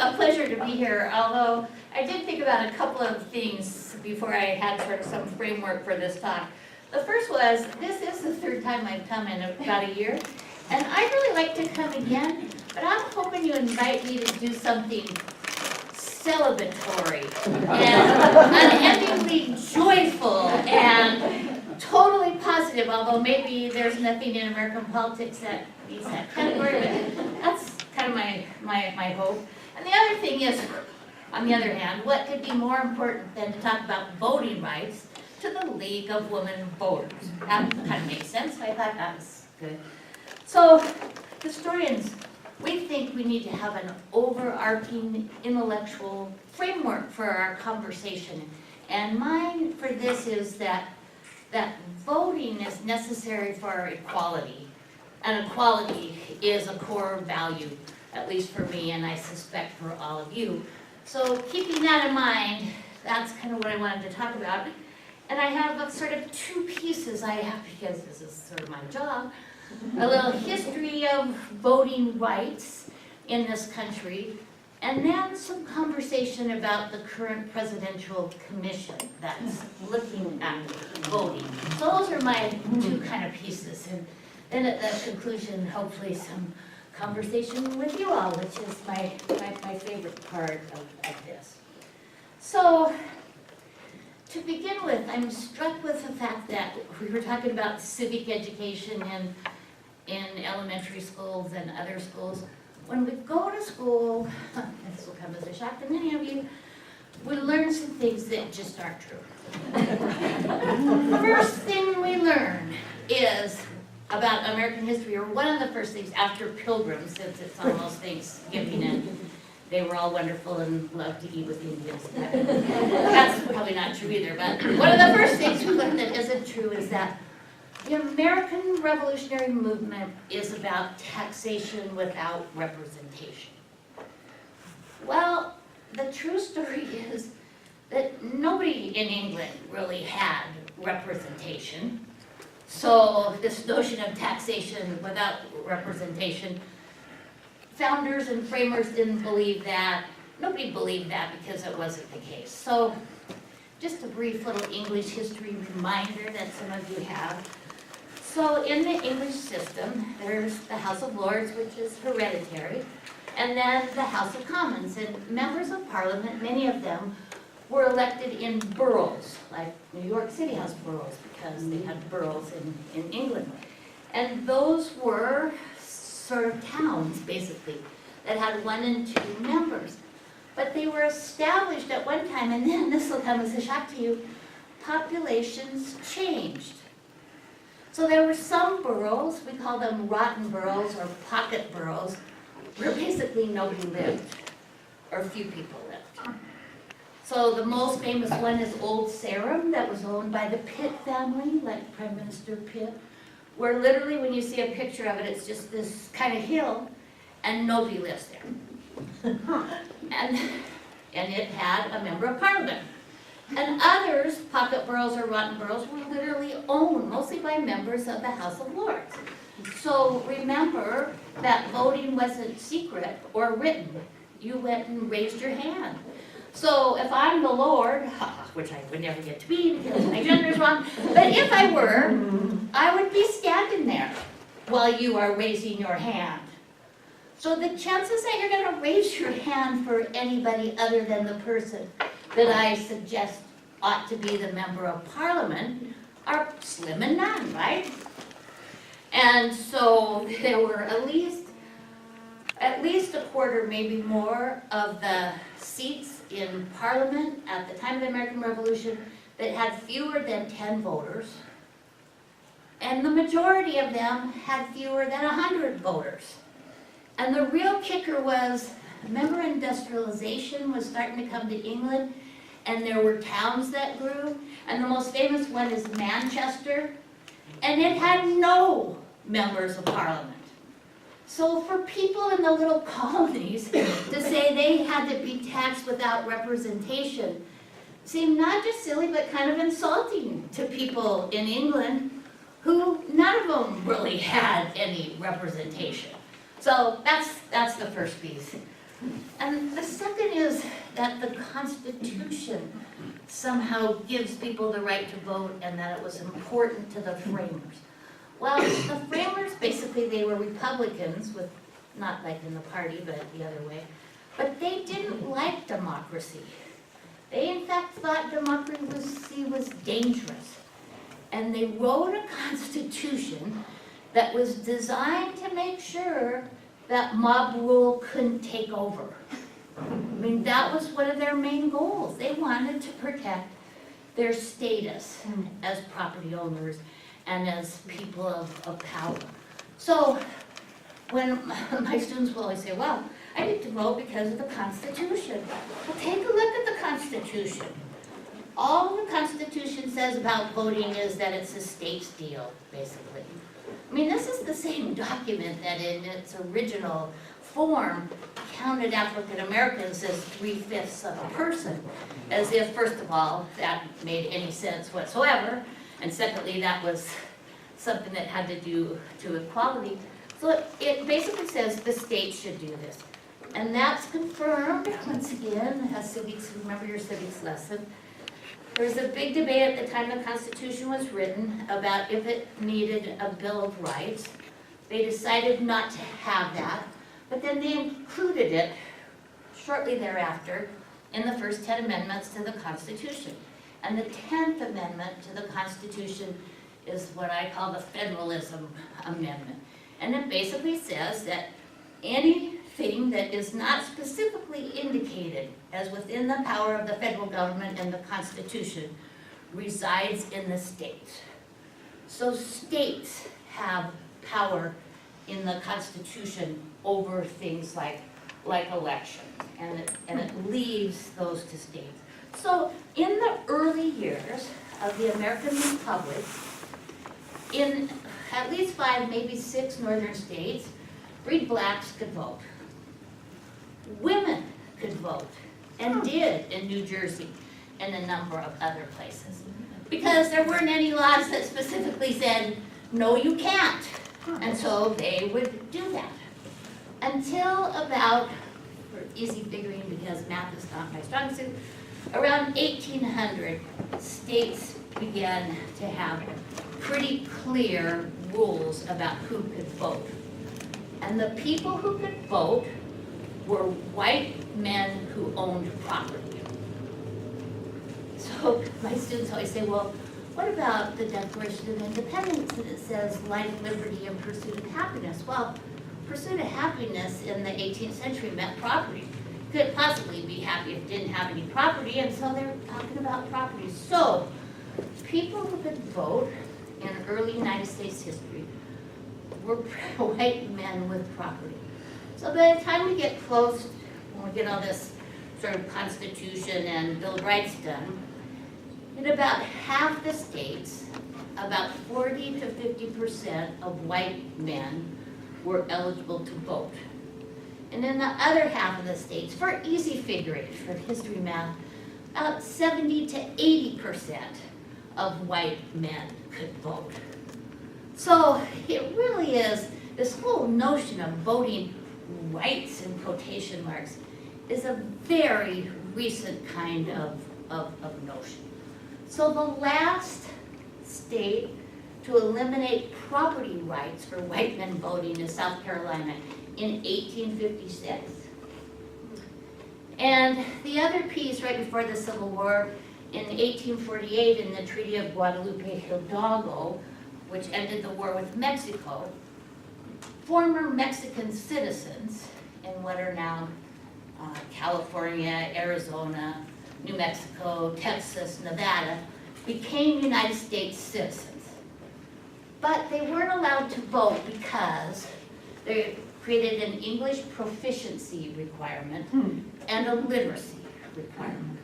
a pleasure to be here, although I did think about a couple of things before I had sort of some framework for this talk. The first was, this is the third time I've come in about a year, and I'd really like to come again, but I'm hoping you invite me to do something celebratory and unendingly joyful and totally positive, although maybe there's nothing in American politics that meets that category, but that's kind of my hope. And the other thing is, on the other hand, what could be more important than to talk about voting rights to the League of Women Voters? That kind of makes sense, so I thought that was good. So, historians, we think we need to have an overarching intellectual framework for our conversation. And mine for this is that voting is necessary for our equality. And equality is a core value, at least for me, and I suspect for all of you. So keeping that in mind, that's kind of what I wanted to talk about. And I have sort of two pieces I have, because this is sort of my job. A little history of voting rights in this country, and then some conversation about the current presidential commission that's looking at voting. So those are my two kind of pieces. And then at the conclusion, hopefully some conversation with you all, which is my favorite part of this. So, to begin with, I'm struck with the fact that we were talking about civic education in elementary schools and other schools. When we go to school, this will come as a shock to many of you, we learn some things that just aren't true. First thing we learn is about American history, or one of the first things after Pilgrims, since it's almost Thanksgiving and they were all wonderful and loved to eat with Indians. That's probably not true either, but one of the first things we learned that isn't true is that the American Revolutionary Movement is about taxation without representation. Well, the true story is that nobody in England really had representation. So this notion of taxation without representation, founders and framers didn't believe that. Nobody believed that because it wasn't the case. So just a brief little English history reminder that some of you have. So in the English system, there's the House of Lords, which is hereditary, and then the House of Commons. And members of Parliament, many of them, were elected in boroughs, like New York City has boroughs because they had boroughs in England. And those were sort of towns, basically, that had 1 and 2 members. But they were established at one time, and then this will come as a shock to you, populations changed. So there were some boroughs, we call them rotten boroughs or pocket boroughs, where basically nobody lived, or few people lived. So the most famous one is Old Sarum, that was owned by the Pitt family, like Prime Minister Pitt, where literally when you see a picture of it, it's just this kind of hill, and nobody lives there. And it had a member of Parliament. And others, pocket boroughs or rotten boroughs, were literally owned, mostly by members of the House of Lords. So remember that voting wasn't secret or written. You went and raised your hand. So if I'm the Lord, which I would never get to be because my gender is wrong, but if I were, I would be standing there while you are raising your hand. So the chances that you're going to raise your hand for anybody other than the person that I suggest ought to be the member of Parliament are slim and none, right? And so there were at least a quarter, maybe more, of the seats in Parliament at the time of the American Revolution that had fewer than 10 voters. And the majority of them had fewer than 100 voters. And the real kicker was, remember industrialization was starting to come to England, and there were towns that grew, and the most famous one is Manchester, and it had no members of Parliament. So for people in the little colonies to say they had to be taxed without representation seemed not just silly, but kind of insulting to people in England who none of them really had any representation. So that's the first piece. And the second is that the Constitution somehow gives people the right to vote and that it was important to the framers. Well, the framers, basically, they were Republicans, with, not like in the party, but the other way, but they didn't like democracy. They, in fact, thought democracy was dangerous. And they wrote a constitution that was designed to make sure that mob rule couldn't take over. I mean, that was one of their main goals. They wanted to protect their status as property owners and as people of power. So when my students will always say, well, I need to vote because of the Constitution. Well, take a look at the Constitution. All the Constitution says about voting is that it's a state's deal, basically. I mean, this is the same document that in its original form counted African Americans as 3/5 of a person, as if, first of all, that made any sense whatsoever, and secondly, that was something that had to do to equality. So it basically says the state should do this. And that's confirmed, once again, as civics, remember your civics lesson. There was a big debate at the time the Constitution was written about if it needed a Bill of Rights. They decided not to have that, but then they included it shortly thereafter in the first 10 amendments to the Constitution. And the 10th Amendment to the Constitution is what I call the Federalism Amendment. And it basically says that anything that is not specifically indicated as within the power of the federal government and the Constitution resides in the states. So states have power in the Constitution over things like elections, and it leaves those to states. So in the early years of the American Republic, in at least 5, maybe 6 northern states, freed blacks could vote. Women could vote, and did in New Jersey and a number of other places. Because there weren't any laws that specifically said, no, you can't. And so they would do that. Until about, for easy figuring because math is not my strong suit, around 1800, states began to have pretty clear rules about who could vote. And the people who could vote were white men who owned property. So my students always say, well, what about the Declaration of Independence that it says life, liberty, and pursuit of happiness? Well, pursuit of happiness in the 18th century meant property. Couldn't possibly be happy if it didn't have any property, and so they're talking about property. So people who could vote in early United States history were white men with property. So by the time we get close, when we get all this sort of Constitution and Bill of Rights done, in about half the states, about 40 to 50% of white men were eligible to vote. And in the other half of the states, for easy figuring, for history math, about 70 to 80% of white men could vote. So it really is, this whole notion of voting rights in quotation marks is a very recent kind of notion. So the last state to eliminate property rights for white men voting is South Carolina in 1856. And the other piece right before the Civil War, in 1848 in the Treaty of Guadalupe Hidalgo, which ended the war with Mexico, former Mexican citizens in what are now California, Arizona, New Mexico, Texas, Nevada, became United States citizens. But they weren't allowed to vote because they created an English proficiency requirement and a literacy requirement.